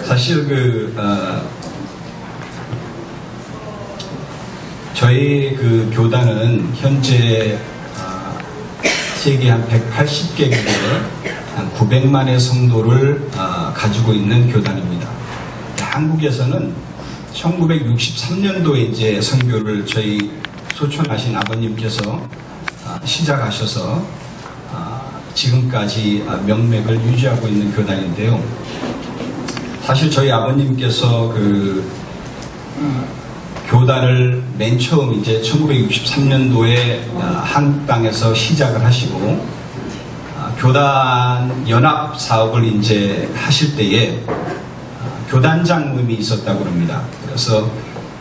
사실 저희 교단은 현재 세계 한 180개국에 한 900만의 성도를 가지고 있는 교단입니다. 한국에서는 1963년도에 이제 선교를 저희 소천하신 아버님께서 시작하셔서 지금까지 명맥을 유지하고 있는 교단인데요. 사실 저희 아버님께서 교단을 맨 처음 이제 1963년도에 한국 땅에서 시작을 하시고 교단 연합 사업을 이제 하실 때에 교단장님이 있었다고 합니다. 그래서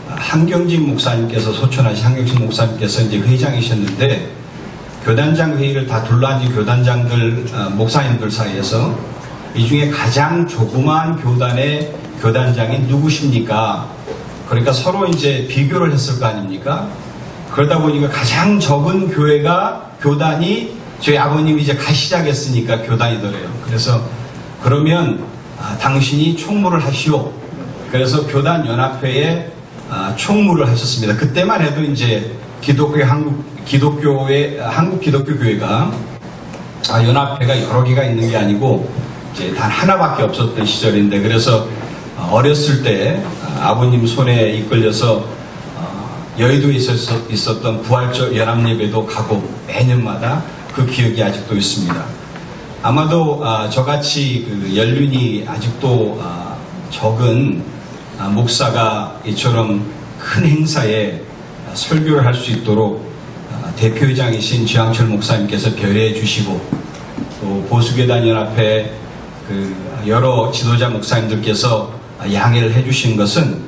한경진 목사님께서 소천하신 한경진 목사님께서 이제 회장이셨는데 교단장 회의를 다 둘러앉은 교단장들 목사님들 사이에서 이 중에 가장 조그마한 교단의 교단장이 누구십니까? 그러니까 서로 이제 비교를 했을 거 아닙니까? 그러다 보니까 가장 적은 교단이 저희 아버님이 이제 시작했으니까 교단이더래요. 그래서 그러면 당신이 총무를 하시오. 그래서 교단연합회에 총무를 하셨습니다. 그때만 해도 이제 한국 기독교교회가 연합회가 여러 개가 있는 게 아니고 이제 단 하나밖에 없었던 시절인데, 그래서 어렸을 때 아버님 손에 이끌려서 여의도에 있었던 부활절 연합예배도 가고 매년마다 그 기억이 아직도 있습니다. 아마도 저같이 연륜이 아직도 적은 목사가 이처럼 큰 행사에 설교를 할 수 있도록 대표회장이신 지황철 목사님께서 배려해 주시고, 또 보수교단연합회 여러 지도자 목사님들께서 양해를 해 주신 것은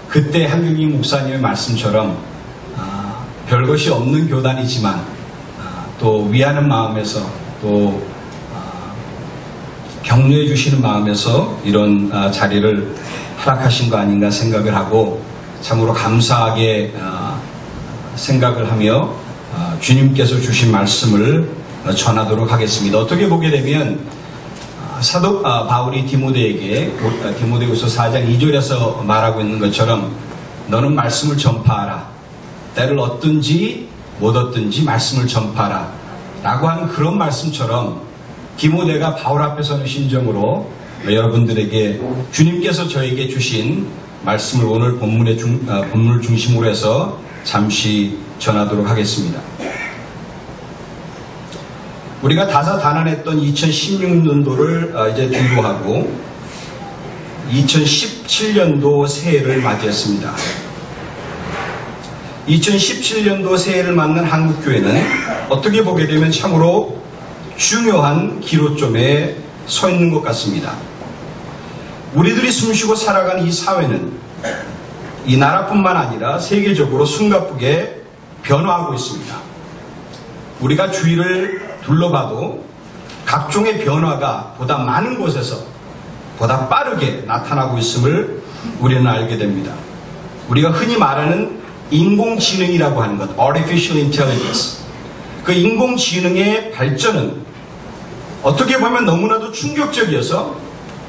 그때 한경진 목사님의 말씀처럼 별것이 없는 교단이지만 또 위하는 마음에서 또 격려해 주시는 마음에서 이런 자리를 허락하신 거 아닌가 생각을 하고 참으로 감사하게 생각을 하며 주님께서 주신 말씀을 전하도록 하겠습니다. 어떻게 보게 되면 사도 바울이 디모데후서 4장 2절에서 말하고 있는 것처럼 너는 말씀을 전파하라. 때를 얻든지 못 얻든지 말씀을 전파하라. 라고 하는 그런 말씀처럼 디모데가 바울 앞에 서는 심정으로 여러분들에게 주님께서 저에게 주신 말씀을 오늘 본문을 중심으로 해서 잠시 전하도록 하겠습니다. 우리가 다사다난했던 2016년도를 이제 뒤로 하고 2017년도 새해를 맞이했습니다. 2017년도 새해를 맞는 한국교회는 어떻게 보게 되면 참으로 중요한 기로점에 서 있는 것 같습니다. 우리들이 숨쉬고 살아가는 이 사회는 이 나라뿐만 아니라 세계적으로 숨가쁘게 변화하고 있습니다. 우리가 주위를 둘러봐도 각종의 변화가 보다 많은 곳에서 보다 빠르게 나타나고 있음을 우리는 알게 됩니다. 우리가 흔히 말하는 인공지능이라고 하는 것, Artificial Intelligence. 그 인공지능의 발전은 어떻게 보면 너무나도 충격적이어서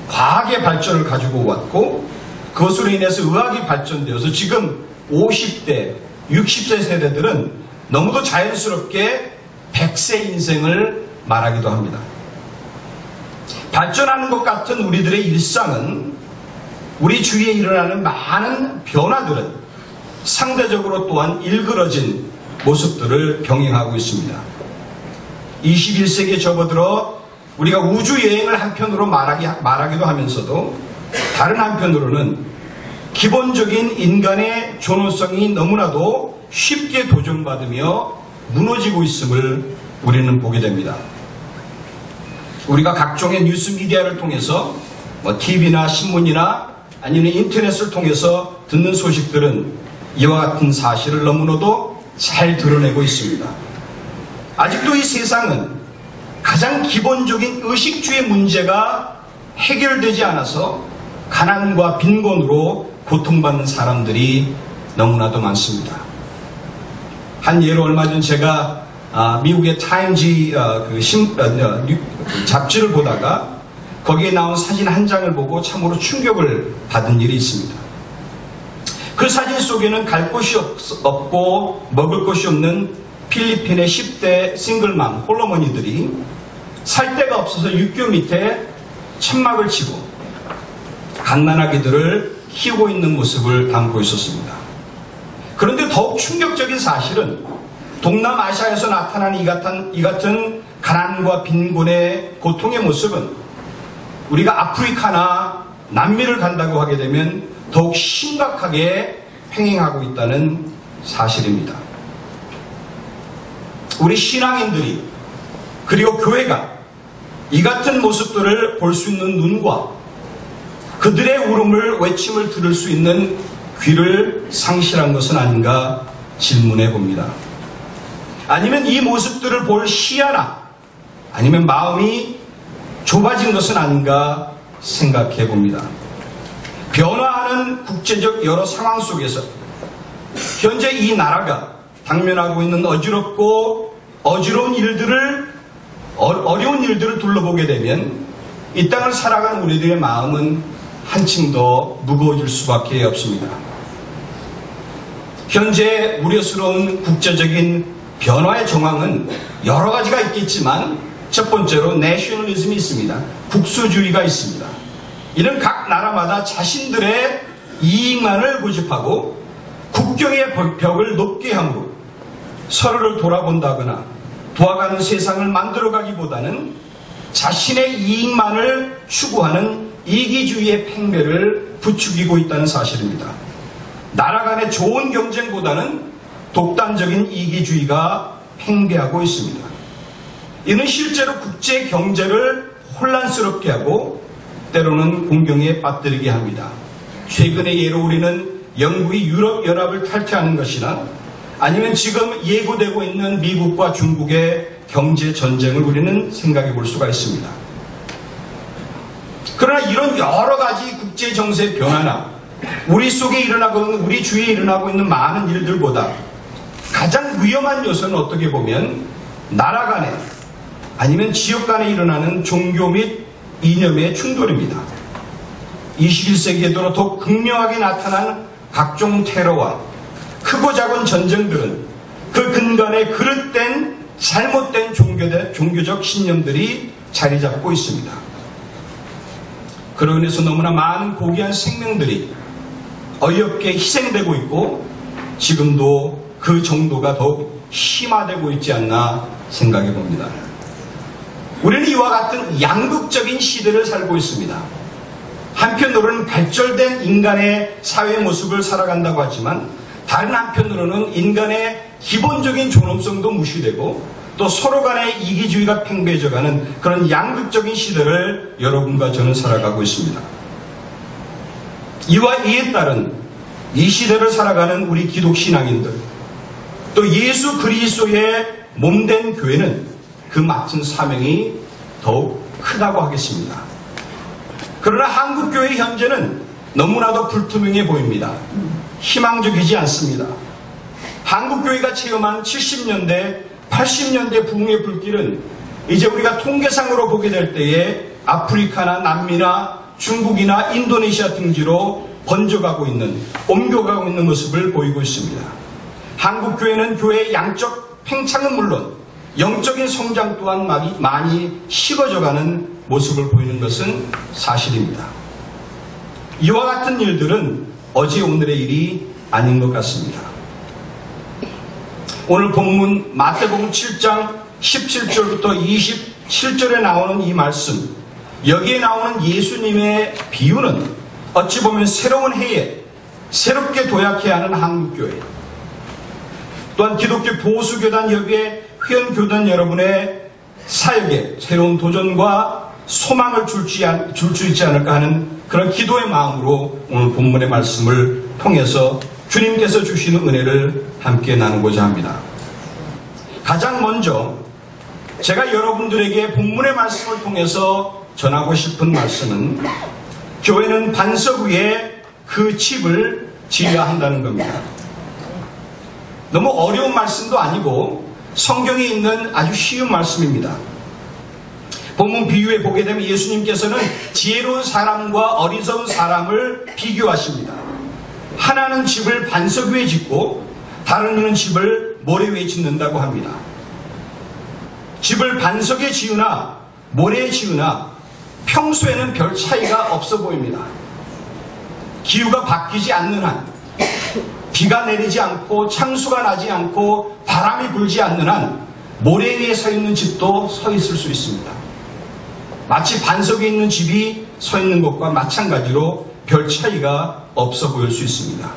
과학의 발전을 가지고 왔고 그것으로 인해서 의학이 발전되어서 지금 50대, 60세 세대들은 너무도 자연스럽게 100세 인생을 말하기도 합니다. 발전하는 것 같은 우리들의 일상은 우리 주위에 일어나는 많은 변화들은 상대적으로 또한 일그러진 모습들을 병행하고 있습니다. 21세기에 접어들어 우리가 우주여행을 한편으로 말하기도 하면서도 다른 한편으로는 기본적인 인간의 존엄성이 너무나도 쉽게 도전받으며 무너지고 있음을 우리는 보게 됩니다. 우리가 각종의 뉴스 미디어를 통해서 TV나 신문이나 아니면 인터넷을 통해서 듣는 소식들은 이와 같은 사실을 너무나도 잘 드러내고 있습니다. 아직도 이 세상은 가장 기본적인 의식주의 문제가 해결되지 않아서 가난과 빈곤으로 고통받는 사람들이 너무나도 많습니다. 한 예로 얼마 전 제가 미국의 타임지 잡지를 보다가 거기에 나온 사진 한 장을 보고 참으로 충격을 받은 일이 있습니다. 그 사진 속에는 갈 곳이 없고 먹을 것이 없는 필리핀의 10대 싱글맘 홀어머니들이 살 데가 없어서 육교 밑에 천막을 치고 갓난아기들을 키우고 있는 모습을 담고 있었습니다. 그런데 더욱 충격적인 사실은 동남아시아에서 나타난 이 같은 가난과 빈곤의 고통의 모습은 우리가 아프리카나 남미를 간다고 하게 되면 더욱 심각하게 횡행하고 있다는 사실입니다. 우리 신앙인들이 그리고 교회가 이 같은 모습들을 볼 수 있는 눈과 그들의 울음을 외침을 들을 수 있는 귀를 상실한 것은 아닌가 질문해 봅니다. 아니면 이 모습들을 볼 시야나 아니면 마음이 좁아진 것은 아닌가 생각해 봅니다. 변화하는 국제적 여러 상황 속에서 현재 이 나라가 당면하고 있는 어지럽고 어지러운 일들을 어려운 일들을 둘러보게 되면 이 땅을 살아가는 우리들의 마음은 한층 더 무거워질 수밖에 없습니다. 현재 우려스러운 국제적인 변화의 정황은 여러 가지가 있겠지만 첫 번째로 내셔널리즘이 있습니다. 국수주의가 있습니다. 이는 각 나라마다 자신들의 이익만을 고집하고 국경의 벽을 높게 함으로 서로를 돌아본다거나 도와가는 세상을 만들어가기보다는 자신의 이익만을 추구하는 이기주의의 팽배를 부추기고 있다는 사실입니다. 나라 간의 좋은 경쟁보다는 독단적인 이기주의가 팽배하고 있습니다. 이는 실제로 국제 경제를 혼란스럽게 하고 때로는 공경에 빠뜨리게 합니다. 최근의 예로 우리는 영국이 유럽연합을 탈퇴하는 것이나 아니면 지금 예고되고 있는 미국과 중국의 경제 전쟁을 우리는 생각해 볼 수가 있습니다. 그러나 이런 여러 가지 국제 정세 변화나 우리 속에 일어나고 있는 우리 주위에 일어나고 있는 많은 일들보다 가장 위험한 요소는 어떻게 보면 나라 간에 아니면 지역 간에 일어나는 종교 및 이념의 충돌입니다. 21세기에도 더욱 극명하게 나타난 각종 테러와 크고 작은 전쟁들은 그 근간에 그릇된 잘못된 종교적 신념들이 자리 잡고 있습니다. 그로 인해서 너무나 많은 고귀한 생명들이 어이없게 희생되고 있고 지금도 그 정도가 더욱 심화되고 있지 않나 생각해 봅니다. 우리는 이와 같은 양극적인 시대를 살고 있습니다. 한편으로는 발전된 인간의 사회 모습을 살아간다고 하지만 다른 한편으로는 인간의 기본적인 존엄성도 무시되고 또 서로 간의 이기주의가 팽배해져가는 그런 양극적인 시대를 여러분과 저는 살아가고 있습니다. 이에 따른 이 시대를 살아가는 우리 기독신앙인들 또 예수 그리스도의 몸된 교회는 그 맡은 사명이 더욱 크다고 하겠습니다. 그러나 한국교회 현재는 너무나도 불투명해 보입니다. 희망적이지 않습니다. 한국교회가 체험한 70년대, 80년대 부흥의 불길은 이제 우리가 통계상으로 보게 될 때에 아프리카나 남미나 중국이나 인도네시아 등지로 번져가고 있는, 옮겨가고 있는 모습을 보이고 있습니다. 한국교회는 교회의 양적 팽창은 물론 영적인 성장 또한 많이 식어져가는 모습을 보이는 것은 사실입니다. 이와 같은 일들은 어제 오늘의 일이 아닌 것 같습니다. 오늘 본문 마태복음 7장 17절부터 27절에 나오는 이 말씀, 여기에 나오는 예수님의 비유는 어찌 보면 새로운 해에 새롭게 도약해야 하는 한국교회, 또한 기독교 보수교단 여기에 회원교단 여러분의 사역에 새로운 도전과 소망을 줄 수 있지 않을까 하는 그런 기도의 마음으로 오늘 본문의 말씀을 통해서 주님께서 주시는 은혜를 함께 나누고자 합니다. 가장 먼저 제가 여러분들에게 본문의 말씀을 통해서 전하고 싶은 말씀은 교회는 반석 위에 그 집을 지어야 한다는 겁니다. 너무 어려운 말씀도 아니고 성경에 있는 아주 쉬운 말씀입니다. 본문 비유에 보게 되면 예수님께서는 지혜로운 사람과 어리석은 사람을 비교하십니다. 하나는 집을 반석 위에 짓고 다른 이는 집을 모래 위에 짓는다고 합니다. 집을 반석에 지으나 모래에 지으나 평소에는 별 차이가 없어 보입니다. 기후가 바뀌지 않는 한, 비가 내리지 않고 창수가 나지 않고 바람이 불지 않는 한 모래 위에 서 있는 집도 서 있을 수 있습니다. 마치 반석에 있는 집이 서 있는 것과 마찬가지로 별 차이가 없어 보일 수 있습니다.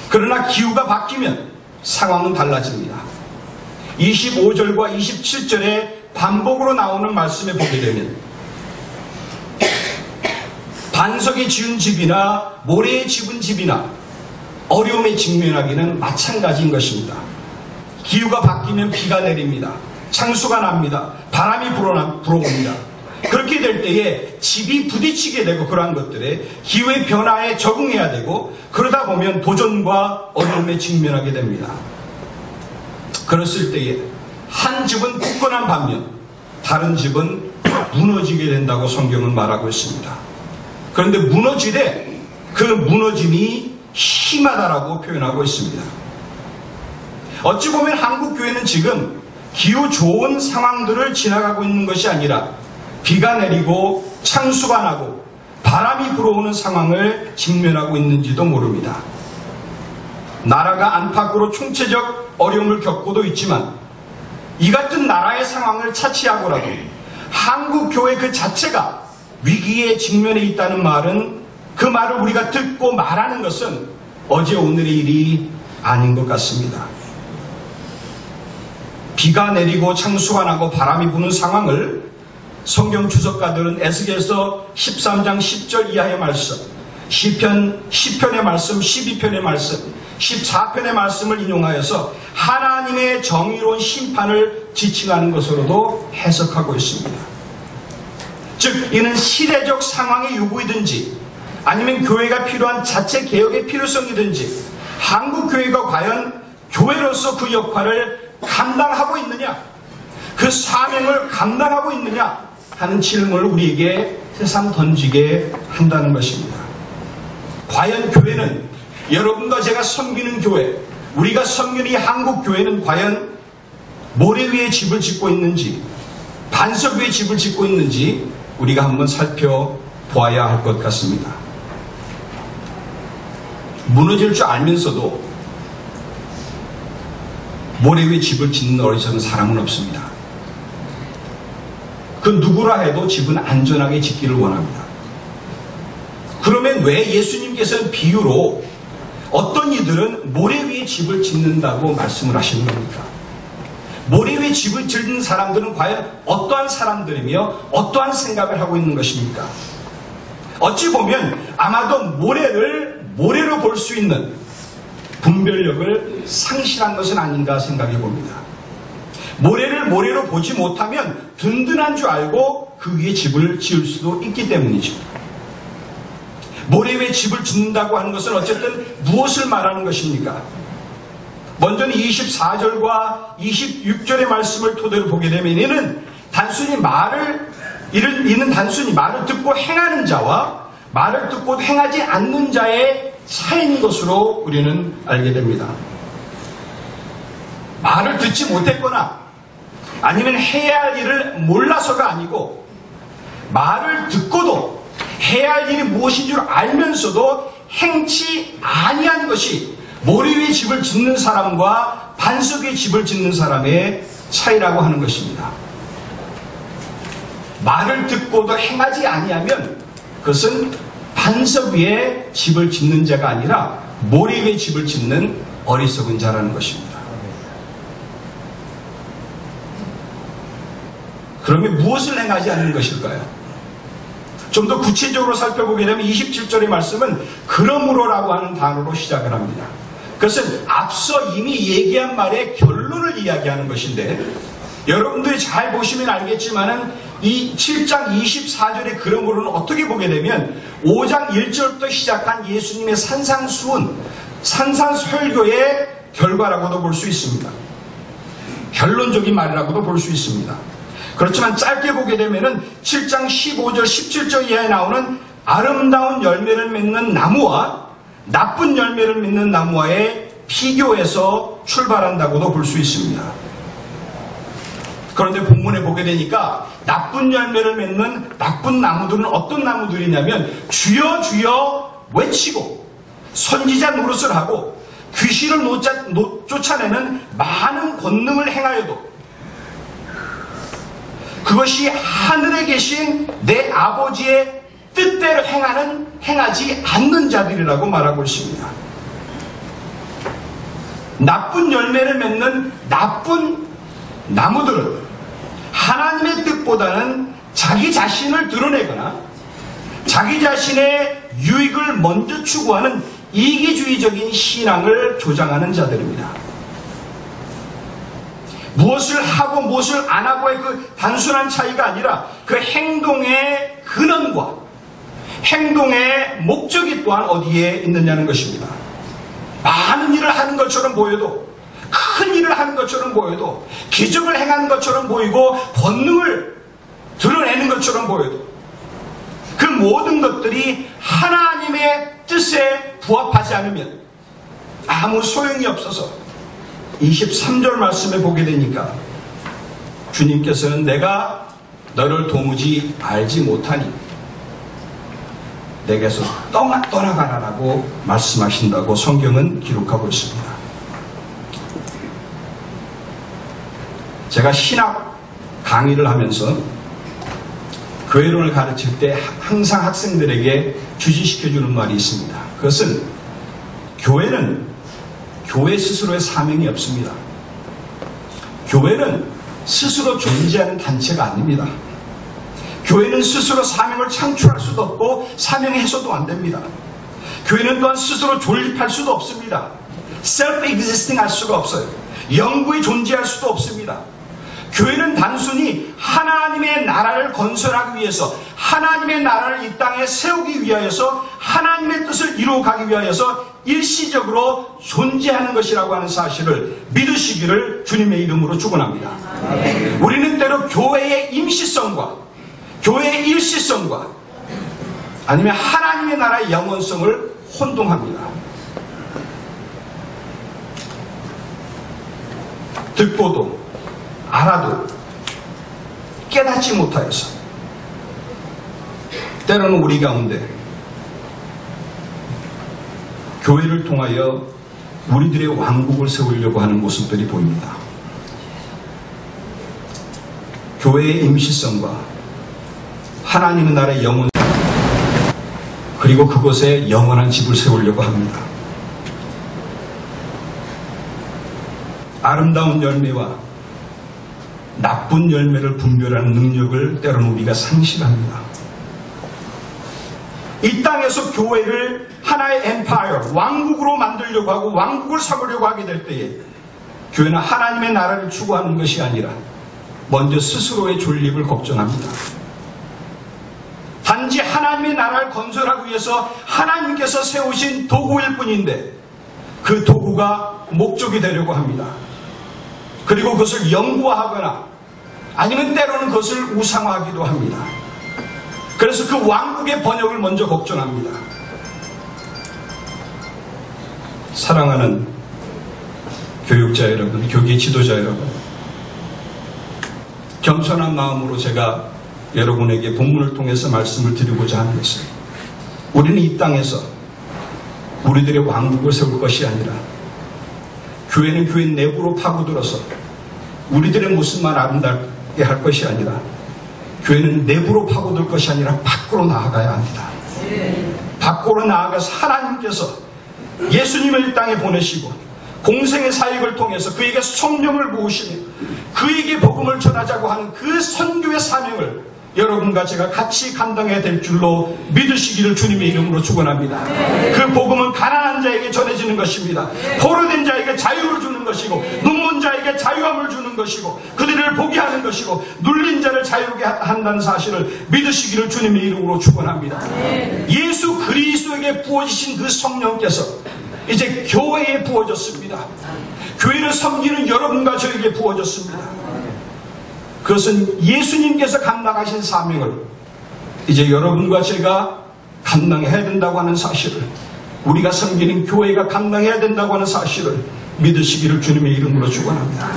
그러나 기후가 바뀌면 상황은 달라집니다. 25절과 27절에 반복으로 나오는 말씀에 보게 되면 반석에 지은 집이나 모래에 지은 집이나 어려움에 직면하기는 마찬가지인 것입니다. 기후가 바뀌면 비가 내립니다. 창수가 납니다. 바람이 불어옵니다. 그렇게 될 때에 집이 부딪히게 되고 그러한 것들에 기후의 변화에 적응해야 되고 그러다 보면 도전과 어려움에 직면하게 됩니다. 그랬을 때에 한 집은 굳건한 반면 다른 집은 무너지게 된다고 성경은 말하고 있습니다. 그런데 무너지되 그 무너짐이 심하다라고 표현하고 있습니다. 어찌 보면 한국교회는 지금 기후 좋은 상황들을 지나가고 있는 것이 아니라 비가 내리고 창수가 나고 바람이 불어오는 상황을 직면하고 있는지도 모릅니다. 나라가 안팎으로 총체적 어려움을 겪고도 있지만 이 같은 나라의 상황을 차치하고라도 한국교회 그 자체가 위기에 직면해 있다는 말은 그 말을 우리가 듣고 말하는 것은 어제 오늘의 일이 아닌 것 같습니다. 비가 내리고 창수가 나고 바람이 부는 상황을 성경 주석가들은 에스겔서 13장 10절 이하의 말씀, 시편 10편의 말씀, 12편의 말씀, 14편의 말씀을 인용하여서 하나님의 정의로운 심판을 지칭하는 것으로도 해석하고 있습니다. 즉 이는 시대적 상황의 요구이든지 아니면 교회가 필요한 자체 개혁의 필요성이든지 한국 교회가 과연 교회로서 그 역할을 감당하고 있느냐, 그 사명을 감당하고 있느냐 하는 질문을 우리에게 새삼 던지게 한다는 것입니다. 과연 교회는 여러분과 제가 섬기는 교회, 우리가 섬기는 이 한국 교회는 과연 모래 위에 집을 짓고 있는지 반석 위에 집을 짓고 있는지 우리가 한번 살펴보아야 할 것 같습니다. 무너질 줄 알면서도 모래 위에 집을 짓는 어리석은 사람은 없습니다. 그 누구라 해도 집은 안전하게 짓기를 원합니다. 그러면 왜 예수님께서는 비유로 어떤 이들은 모래 위에 집을 짓는다고 말씀을 하시는 겁니까? 모래 위에 집을 짓는 사람들은 과연 어떠한 사람들이며 어떠한 생각을 하고 있는 것입니까? 어찌 보면 아마도 모래를 모래로 볼 수 있는 분별력을 상실한 것은 아닌가 생각해 봅니다. 모래를 모래로 보지 못하면 든든한 줄 알고 그 위에 집을 지을 수도 있기 때문이죠. 모래 위에 집을 짓는다고 하는 것은 어쨌든 무엇을 말하는 것입니까? 먼저는 24절과 26절의 말씀을 토대로 보게 되면 이는 단순히 말을 듣고 행하는 자와 말을 듣고 행하지 않는 자의 차이인 것으로 우리는 알게 됩니다. 말을 듣지 못했거나 아니면 해야 할 일을 몰라서가 아니고 말을 듣고도 해야 할 일이 무엇인 줄 알면서도 행치 아니한 것이 모래 위에 집을 짓는 사람과 반석 위에 집을 짓는 사람의 차이라고 하는 것입니다. 말을 듣고도 행하지 아니하면 그것은 반석 위에 집을 짓는 자가 아니라 모래 위에 집을 짓는 어리석은 자라는 것입니다. 그러면 무엇을 행하지 않는 것일까요? 좀 더 구체적으로 살펴보게 되면 27절의 말씀은 그러므로라고 하는 단어로 시작을 합니다. 그것은 앞서 이미 얘기한 말의 결론을 이야기하는 것인데 여러분들이 잘 보시면 알겠지만은 이 7장 24절의 그러므로는 어떻게 보게 되면 5장 1절부터 시작한 예수님의 산상수훈, 산상설교의 결과라고도 볼 수 있습니다. 결론적인 말이라고도 볼 수 있습니다. 그렇지만 짧게 보게 되면은 7장 15절 17절 이하에 나오는 아름다운 열매를 맺는 나무와 나쁜 열매를 맺는 나무와의 비교해서 출발한다고도 볼 수 있습니다. 그런데 본문에 보게 되니까 나쁜 열매를 맺는 나쁜 나무들은 어떤 나무들이냐면 주여 주여 외치고 선지자 노릇을 하고 귀신을 쫓아내는 많은 권능을 행하여도 그것이 하늘에 계신 내 아버지의 뜻대로 행하지 않는 자들이라고 말하고 있습니다. 나쁜 열매를 맺는 나쁜 나무들은 하나님의 뜻보다는 자기 자신을 드러내거나 자기 자신의 유익을 먼저 추구하는 이기주의적인 신앙을 조장하는 자들입니다. 무엇을 하고 무엇을 안 하고의 그 단순한 차이가 아니라 그 행동의 근원과 행동의 목적이 또한 어디에 있느냐는 것입니다. 많은 일을 하는 것처럼 보여도 큰 일을 하는 것처럼 보여도 기적을 행하는 것처럼 보이고 권능을 드러내는 것처럼 보여도 그 모든 것들이 하나님의 뜻에 부합하지 않으면 아무 소용이 없어서 23절 말씀에 보게 되니까 주님께서는 내가 너를 도무지 알지 못하니 내게서 떠나가라라고 말씀하신다고 성경은 기록하고 있습니다. 제가 신학 강의를 하면서 교회론을 가르칠 때 항상 학생들에게 주지시켜주는 말이 있습니다. 그것은 교회는 교회 스스로의 사명이 없습니다. 교회는 스스로 존재하는 단체가 아닙니다. 교회는 스스로 사명을 창출할 수도 없고 사명해서도 안 됩니다. 교회는 또한 스스로 존립할 수도 없습니다. self-existing 할 수가 없어요. 영구히 존재할 수도 없습니다. 교회는 단순히 하나님의 나라를 건설하기 위해서 하나님의 나라를 이 땅에 세우기 위하여서 하나님의 뜻을 이루어가기 위하여서 일시적으로 존재하는 것이라고 하는 사실을 믿으시기를 주님의 이름으로 축원합니다. 우리는 때로 교회의 임시성과 교회의 일시성과 아니면 하나님의 나라의 영원성을 혼동합니다. 듣고도 알아도 깨닫지 못하여서 때로는 우리 가운데 교회를 통하여 우리들의 왕국을 세우려고 하는 모습들이 보입니다. 교회의 임시성과 하나님의 나라의 영원 그리고 그곳에 영원한 집을 세우려고 합니다. 아름다운 열매와 나쁜 열매를 분별하는 능력을 때로는 우리가 상실합니다. 이 땅에서 교회를 하나의 엠파이어, 왕국으로 만들려고 하고 왕국을 삼으려고 하게 될 때에 교회는 하나님의 나라를 추구하는 것이 아니라 먼저 스스로의 존립을 걱정합니다. 단지 하나님의 나라를 건설하기 위해서 하나님께서 세우신 도구일 뿐인데 그 도구가 목적이 되려고 합니다. 그리고 그것을 영구화하거나 아니면 때로는 그것을 우상화하기도 합니다. 그래서 그 왕국의 번역을 먼저 걱정합니다. 사랑하는 교육자 여러분, 교계 지도자 여러분, 겸손한 마음으로 제가 여러분에게 본문을 통해서 말씀을 드리고자 하는 것은 우리는 이 땅에서 우리들의 왕국을 세울 것이 아니라 교회는 교회 내부로 파고들어서 우리들의 모습만 아름답게 할 것이 아니라 교회는 내부로 파고들 것이 아니라 밖으로 나아가야 합니다. 밖으로 나아가서 하나님께서 예수님을 이 땅에 보내시고 공생의 사역을 통해서 그에게 성령을 부으시며 그에게 복음을 전하자고 하는 그 선교의 사명을 여러분과 제가 같이 감당해야 될 줄로 믿으시기를 주님의 이름으로 축원합니다. 그 복음은 가난한 자에게 전해지는 것입니다. 포로된 자에게 자유를 주는 것이고 눈먼 자에게 자유함을 주는 것이고 그들을 보게 하는 것이고 눌린 자를 자유롭게 한다는 사실을 믿으시기를 주님의 이름으로 축원합니다. 예수 그리스도에게 부어지신 그 성령께서 이제 교회에 부어졌습니다. 교회를 섬기는 여러분과 저에게 부어졌습니다. 그것은 예수님께서 감당하신 사명을 이제 여러분과 제가 감당해야 된다고 하는 사실을, 우리가 섬기는 교회가 감당해야 된다고 하는 사실을 믿으시기를 주님의 이름으로 축원합니다.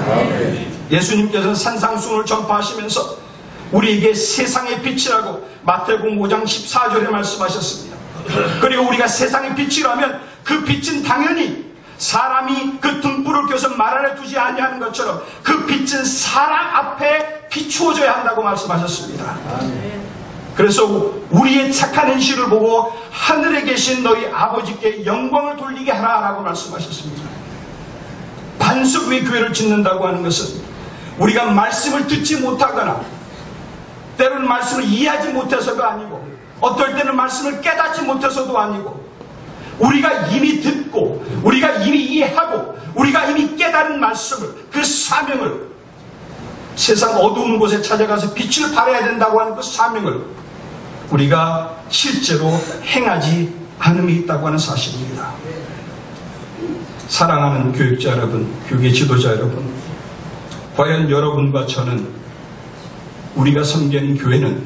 예수님께서는 산상수훈을 전파하시면서 우리에게 세상의 빛이라고 마태복음 5장 14절에 말씀하셨습니다. 그리고 우리가 세상의 빛이라면 그 빛은 당연히 사람이 그 등불을 켜서 말 안에 두지 아니하는 것처럼 그 빛은 사람 앞에 비추어져야 한다고 말씀하셨습니다. 그래서 우리의 착한 행실을 보고 하늘에 계신 너희 아버지께 영광을 돌리게 하라라고 말씀하셨습니다. 반석 위에 교회를 짓는다고 하는 것은 우리가 말씀을 듣지 못하거나 때로는 말씀을 이해하지 못해서도 아니고 어떨 때는 말씀을 깨닫지 못해서도 아니고 우리가 이미 듣고 우리가 이미 이해하고 우리가 이미 깨달은 말씀을, 그 사명을 세상 어두운 곳에 찾아가서 빛을 발해야 된다고 하는 그 사명을 우리가 실제로 행하지 않음이 있다고 하는 사실입니다. 사랑하는 교육자 여러분, 교계 지도자 여러분, 과연 여러분과 저는 우리가 섬기는 교회는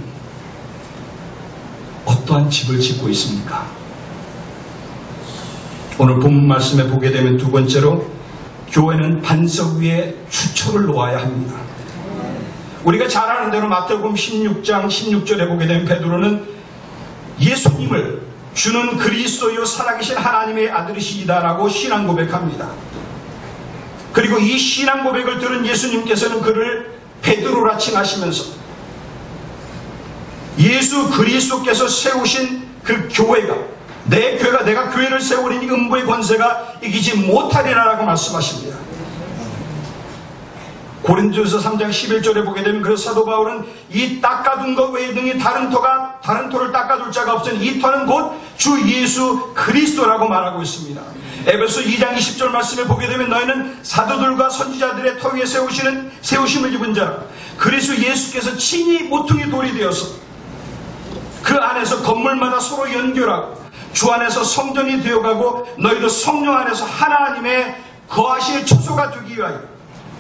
어떠한 집을 짓고 있습니까? 오늘 본문 말씀에 보게 되면 두 번째로 교회는 반석 위에 주초를 놓아야 합니다. 우리가 잘 아는 대로 마태복음 16장 16절에 보게 되면 베드로는 예수님을 주는 그리스도요 살아계신 하나님의 아들이시다라고 신앙 고백합니다. 그리고 이 신앙 고백을 들은 예수님께서는 그를 베드로라 칭하시면서 예수 그리스도께서 세우신 그 교회가, 내 교회가, 내가 교회를 세우리니 음부의 권세가 이기지 못하리라라고 말씀하십니다. 고린도전서 3장 11절에 보게 되면 그 사도 바울은 이 닦아둔 것 외에 등이 다른 터를 닦아둘 자가 없으니 이 터는 곧 주 예수 그리스도라고 말하고 있습니다. 에베소 2장 20절 말씀에 보게 되면 너희는 사도들과 선지자들의 터 위에 세우심을 입은 자라. 그리스도 예수께서 친히 모퉁이 돌이 되어서 그 안에서 건물마다 서로 연결하고 주 안에서 성전이 되어가고 너희도 성령 안에서 하나님의 거하실 처소가 되기 위하여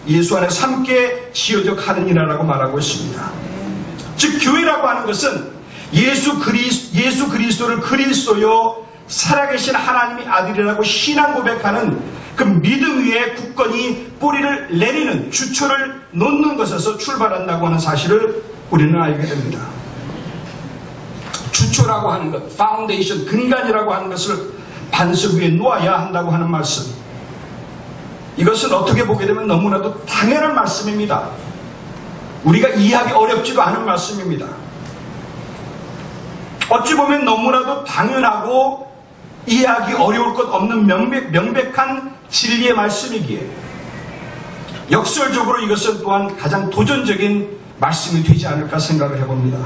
예수 안에서 함께 지어져 가느니라라고 말하고 있습니다. 즉 교회라고 하는 것은 예수 그리스도를 그리스도요 살아계신 하나님의 아들이라고 신앙 고백하는 그 믿음 위에 굳건히 뿌리를 내리는, 주초를 놓는 것에서 출발한다고 하는 사실을 우리는 알게 됩니다. 주초라고 하는 것, 파운데이션, 근간이라고 하는 것을 반석 위에 놓아야 한다고 하는 말씀, 이것은 어떻게 보게 되면 너무나도 당연한 말씀입니다. 우리가 이해하기 어렵지도 않은 말씀입니다. 어찌 보면 너무나도 당연하고 이해하기 어려울 것 없는 명백한 진리의 말씀이기에 역설적으로 이것은 또한 가장 도전적인 말씀이 되지 않을까 생각을 해봅니다.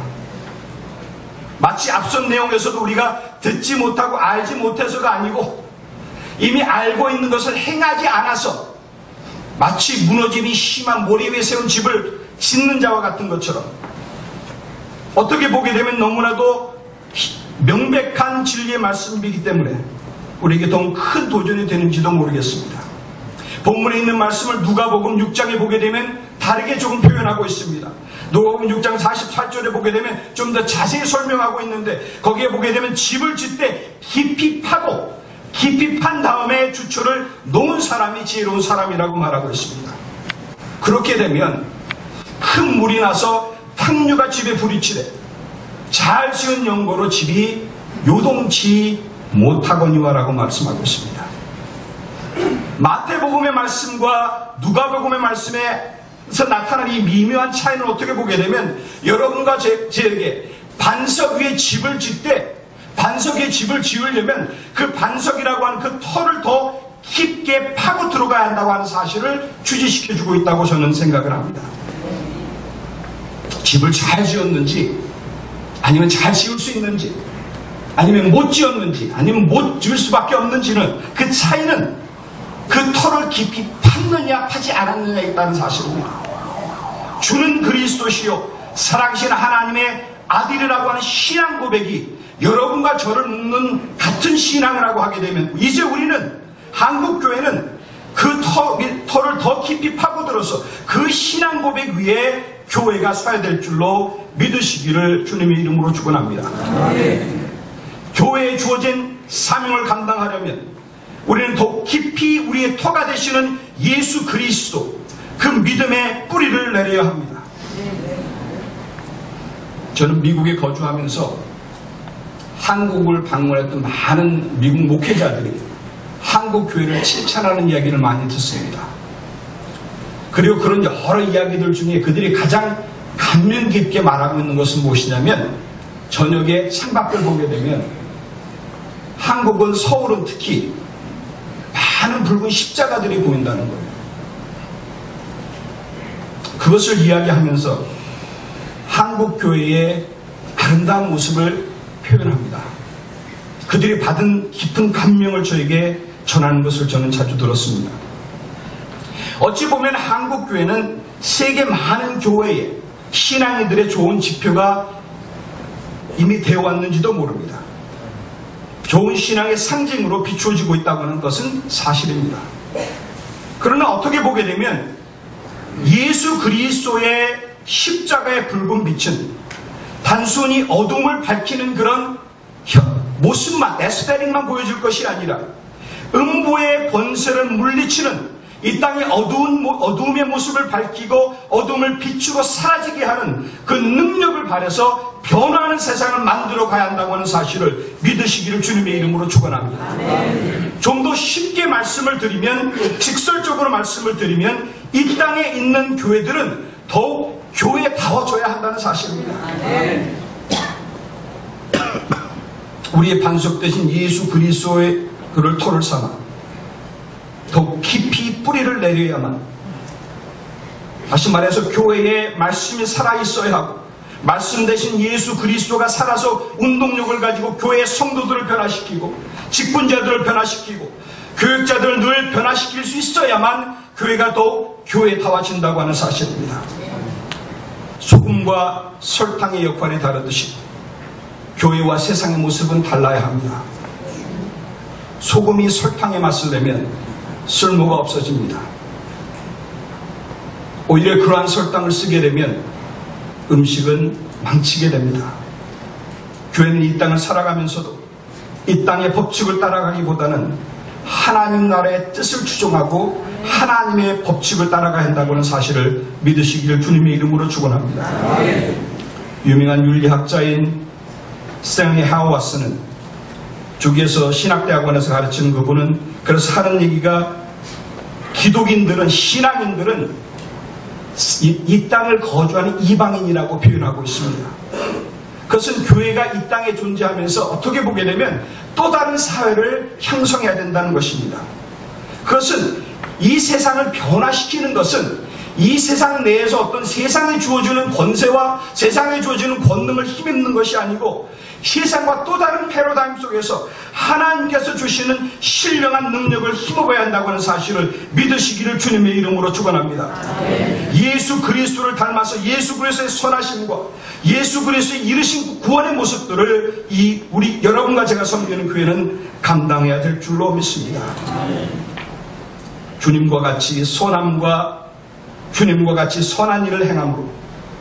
마치 앞선 내용에서도 우리가 듣지 못하고 알지 못해서가 아니고 이미 알고 있는 것을 행하지 않아서 마치 무너짐이 심한 모래 위에 세운 집을 짓는 자와 같은 것처럼 어떻게 보게 되면 너무나도 명백한 진리의 말씀이기 때문에 우리에게 더 큰 도전이 되는지도 모르겠습니다. 본문에 있는 말씀을 누가복음 6장에 보게 되면 다르게 조금 표현하고 있습니다. 누가복음 6장 44절에 보게 되면 좀 더 자세히 설명하고 있는데 거기에 보게 되면 집을 짓되 깊이 판 다음에 주초를 놓은 사람이 지혜로운 사람이라고 말하고 있습니다. 그렇게 되면 큰 물이 나서 탕류가 집에 부딪히되 잘 지은 연고로 집이 요동치 못하거니와라고 말씀하고 있습니다. 마태복음의 말씀과 누가복음의 말씀에서 나타나는 이 미묘한 차이는 어떻게 보게 되면 여러분과 제에게 반석 위에 집을 짓되 반석 위에 집을 지으려면 그 반석이라고 하는 그 터를 더 깊게 파고 들어가야 한다고 하는 사실을 주지시켜주고 있다고 저는 생각을 합니다. 집을 잘 지었는지 아니면 잘 지을 수 있는지 아니면 못 지었는지 아니면 못 지을 수밖에 없는지는 그 차이는 그 터를 깊이 팠느냐 파지 않았느냐에 있다는 사실입니다. 주는 그리스도시요 살아계신 하나님의 아들이라고 하는 신앙 고백이 여러분과 저를 묶는 같은 신앙을 하고 하게 되면 이제 우리는 한국교회는 그 터를 더 깊이 파고들어서 그 신앙 고백 위에 교회가 서야 될 줄로 믿으시기를 주님의 이름으로 축원합니다. 교회에 주어진 사명을 감당하려면 우리는 더욱 깊이 우리의 터가 되시는 예수 그리스도, 그 믿음의 뿌리를 내려야 합니다. 저는 미국에 거주하면서 한국을 방문했던 많은 미국 목회자들이 한국 교회를 칭찬하는 이야기를 많이 듣습니다. 그리고 그런 여러 이야기들 중에 그들이 가장 감명 깊게 말하고 있는 것은 무엇이냐면, 저녁에 창밖을 보게 되면 한국은, 서울은 특히 많은 붉은 십자가들이 보인다는 거예요. 그것을 이야기하면서 한국 교회의 아름다운 모습을 표현합니다. 그들이 받은 깊은 감명을 저에게 전하는 것을 저는 자주 들었습니다. 어찌 보면 한국 교회는 세계 많은 교회에 신앙인들의 좋은 지표가 이미 되어 왔는지도 모릅니다. 좋은 신앙의 상징으로 비추어지고 있다고 하는 것은 사실입니다. 그러나 어떻게 보게 되면 예수 그리스도의 십자가의 붉은 빛은 단순히 어둠을 밝히는 그런 모습만, 에스테릭만 보여줄 것이 아니라 음부의 권세를 물리치는 이 땅의 어두움의 모습을 밝히고 어둠을 빛으로 사라지게 하는 그 능력을 발해서 변화하는 세상을 만들어 가야 한다고 하는 사실을 믿으시기를 주님의 이름으로 축원합니다. 좀 더 쉽게 말씀을 드리면, 직설적으로 말씀을 드리면, 이 땅에 있는 교회들은 더욱 교회다워져야 한다는 사실입니다. 우리의 반석 되신 예수 그리스도의 그를 토를 삼아 더욱 깊이 뿌리를 내려야만, 다시 말해서 교회에 말씀이 살아있어야 하고 말씀 대신 예수 그리스도가 살아서 운동력을 가지고 교회의 성도들을 변화시키고 직분자들을 변화시키고 교육자들을 늘 변화시킬 수 있어야만 교회가 더욱 교회다워진다고 하는 사실입니다. 소금과 설탕의 역할이 다르듯이 교회와 세상의 모습은 달라야 합니다. 소금이 설탕의 맛을 내면 쓸모가 없어집니다. 오히려 그러한 설탕을 쓰게 되면 음식은 망치게 됩니다. 교회는 이 땅을 살아가면서도 이 땅의 법칙을 따라가기보다는 하나님 나라의 뜻을 추종하고 하나님의 법칙을 따라가야 한다는 사실을 믿으시기를 주님의 이름으로 축원합니다. 유명한 윤리학자인 스탠리 하워스는 주기에서 신학대학원에서 가르치는 그분은 그래서 하는 얘기가, 기독인들은, 신앙인들은 이 땅을 거주하는 이방인이라고 표현하고 있습니다. 그것은 교회가 이 땅에 존재하면서 어떻게 보게 되면 또 다른 사회를 형성해야 된다는 것입니다. 그것은 이 세상을 변화시키는 것은 이 세상 내에서 어떤 세상에 주어지는 권세와 세상에 주어지는 권능을 힘입는 것이 아니고 세상과 또 다른 패러다임 속에서 하나님께서 주시는 신령한 능력을 힘입어야 한다고 하는 사실을 믿으시기를 주님의 이름으로 축원합니다. 예수 그리스도를 닮아서 예수 그리스도의 선하심과 예수 그리스도의 이르신 구원의 모습들을 우리 여러분과 제가 섬기는 교회는 감당해야 될 줄로 믿습니다. 주님과 같이 선함과 주님과 같이 선한 일을 행함으로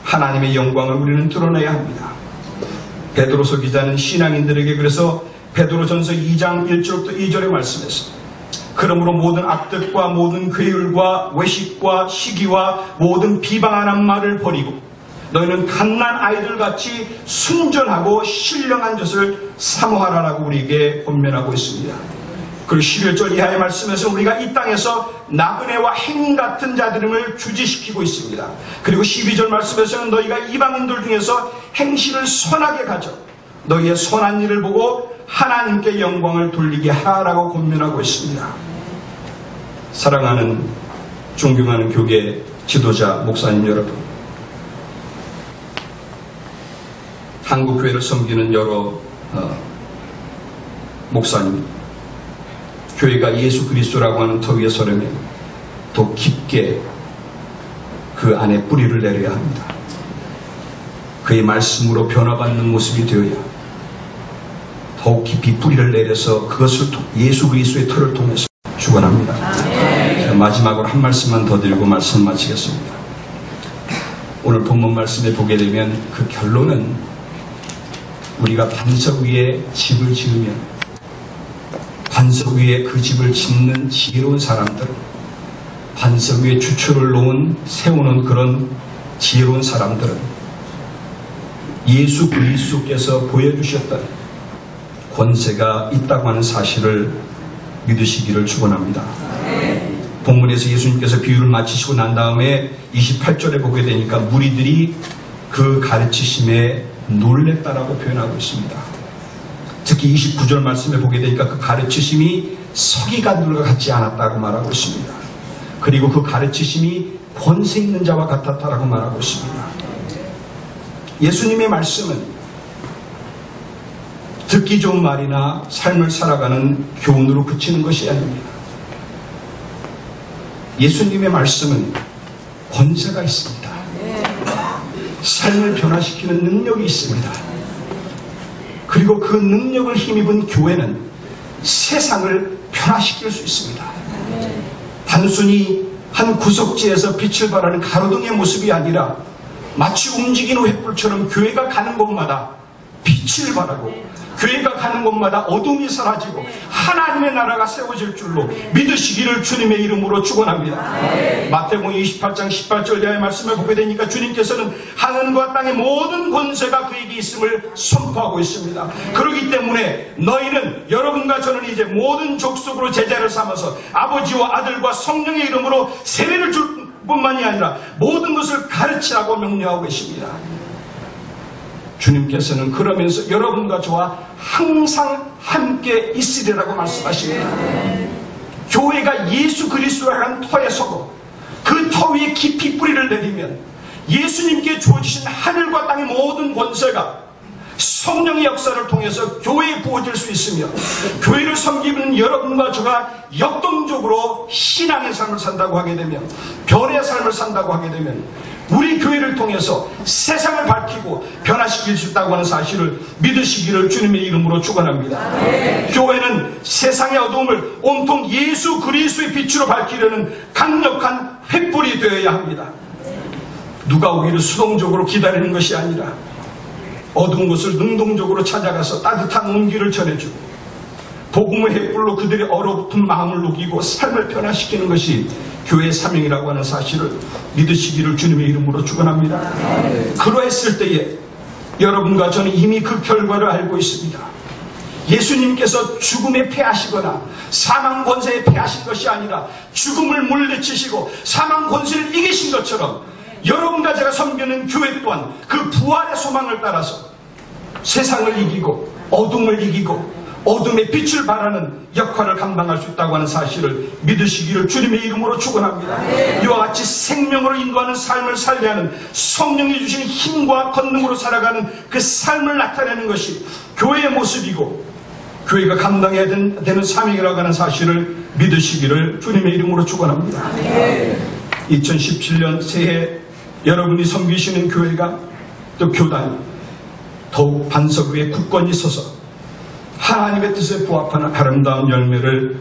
하나님의 영광을 우리는 드러내야 합니다. 베드로서 기자는 신앙인들에게 그래서 베드로전서 2장 1절부터 2절의 말씀에서, 그러므로 모든 악뜻과 모든 괴율과 외식과 시기와 모든 비방하는 말을 버리고 너희는 갓난 아이들같이 순전하고 신령한 것을 사모하라라고 우리에게 권면하고 있습니다. 그리고 11절 이하의 말씀에서 우리가 이 땅에서 나그네와 행인 같은 자들임을 주지시키고 있습니다. 그리고 12절 말씀에서는 너희가 이방인들 중에서 행실을 선하게 가져 너희의 선한 일을 보고 하나님께 영광을 돌리게 하라고 권면하고 있습니다. 사랑하는 존경하는 교계 지도자 목사님 여러분, 한국교회를 섬기는 여러 목사님, 교회가 예수 그리스도라고 하는 터 위에 서려면 더 깊게 그 안에 뿌리를 내려야 합니다. 그의 말씀으로 변화받는 모습이 되어야 더욱 깊이 뿌리를 내려서 그것을 예수 그리스도의 터를 통해서 축원합니다. 마지막으로 한 말씀만 더 드리고 말씀 마치겠습니다. 오늘 본문 말씀에 보게 되면 그 결론은 우리가 반석 위에 집을 지으면 반석 위에 그 집을 짓는 지혜로운 사람들, 반석 위에 주초를 세우는 그런 지혜로운 사람들은 예수 그리스도께서 보여주셨던 권세가 있다고 하는 사실을 믿으시기를 축원합니다. 본문에서 예수님께서 비유를 마치시고 난 다음에 28절에 보게 되니까 무리들이 그 가르치심에 놀랬다라고 표현하고 있습니다. 특히 29절 말씀에 보게 되니까 그 가르치심이 서기관들과 같지 않았다고 말하고 있습니다. 그리고 그 가르치심이 권세 있는 자와 같았다라고 말하고 있습니다. 예수님의 말씀은 듣기 좋은 말이나 삶을 살아가는 교훈으로 그치는 것이 아닙니다. 예수님의 말씀은 권세가 있습니다. 삶을 변화시키는 능력이 있습니다. 그리고 그 능력을 힘입은 교회는 세상을 변화시킬 수 있습니다. 단순히 한 구석지에서 빛을 발하는 가로등의 모습이 아니라 마치 움직이는 횃불처럼 교회가 가는 곳마다 빛을 발하고 교회가 가는 곳마다 어둠이 사라지고 하나님의 나라가 세워질 줄로 믿으시기를 주님의 이름으로 축원합니다. 마태복음 28장 18절 이하의 말씀을 보게 되니까 주님께서는 하늘과 땅의 모든 권세가 그에게 있음을 선포하고 있습니다. 그렇기 때문에 너희는 여러분과 저는 이제 모든 족속으로 제자를 삼아서 아버지와 아들과 성령의 이름으로 세례를 줄 뿐만이 아니라 모든 것을 가르치라고 명령하고 계십니다. 주님께서는 그러면서 여러분과 저와 항상 함께 있으리라고 말씀하십니다. 교회가 예수 그리스도라는 터에 서고 그 터 위에 깊이 뿌리를 내리면 예수님께 주어주신 하늘과 땅의 모든 권세가 성령의 역사를 통해서 교회에 부어질 수 있으며 교회를 섬기는 여러분과 저가 역동적으로 신앙의 삶을 산다고 하게 되면 변의 삶을 산다고 하게 되면 우리 교회를 통해서 세상을 밝히고 변화시킬 수 있다고 하는 사실을 믿으시기를 주님의 이름으로 축원합니다. 교회는 세상의 어두움을 온통 예수 그리스도의 빛으로 밝히려는 강력한 횃불이 되어야 합니다. 누가 오기를 수동적으로 기다리는 것이 아니라 어두운 곳을 능동적으로 찾아가서 따뜻한 온기를 전해주고 복음의 횃불로 그들의 얼어붙은 마음을 녹이고 삶을 변화시키는 것이 교회의 사명이라고 하는 사실을 믿으시기를 주님의 이름으로 축원합니다. 그러했을 때에 여러분과 저는 이미 그 결과를 알고 있습니다. 예수님께서 죽음에 패하시거나 사망 권세에 패하신 것이 아니라 죽음을 물리치시고 사망 권세를 이기신 것처럼 여러분과 제가 섬기는 교회 또한 그 부활의 소망을 따라서 세상을 이기고 어둠을 이기고 어둠의 빛을 발하는 역할을 감당할 수 있다고 하는 사실을 믿으시기를 주님의 이름으로 축원합니다. 이와 같이 생명으로 인도하는 삶을 살게 하는 성령이 주신 힘과 권능으로 살아가는 그 삶을 나타내는 것이 교회의 모습이고 교회가 감당해야 되는 사명이라고 하는 사실을 믿으시기를 주님의 이름으로 축원합니다. 2017년 새해 여러분이 섬기시는 교회가 또 교단이 더욱 반석 위에 굳건히 서서 하나님의 뜻에 부합하는 아름다운 열매를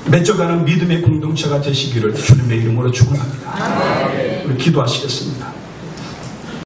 맺어가는 믿음의 공동체가 되시기를 주님의 이름으로 축원합니다. 우리 기도하시겠습니다.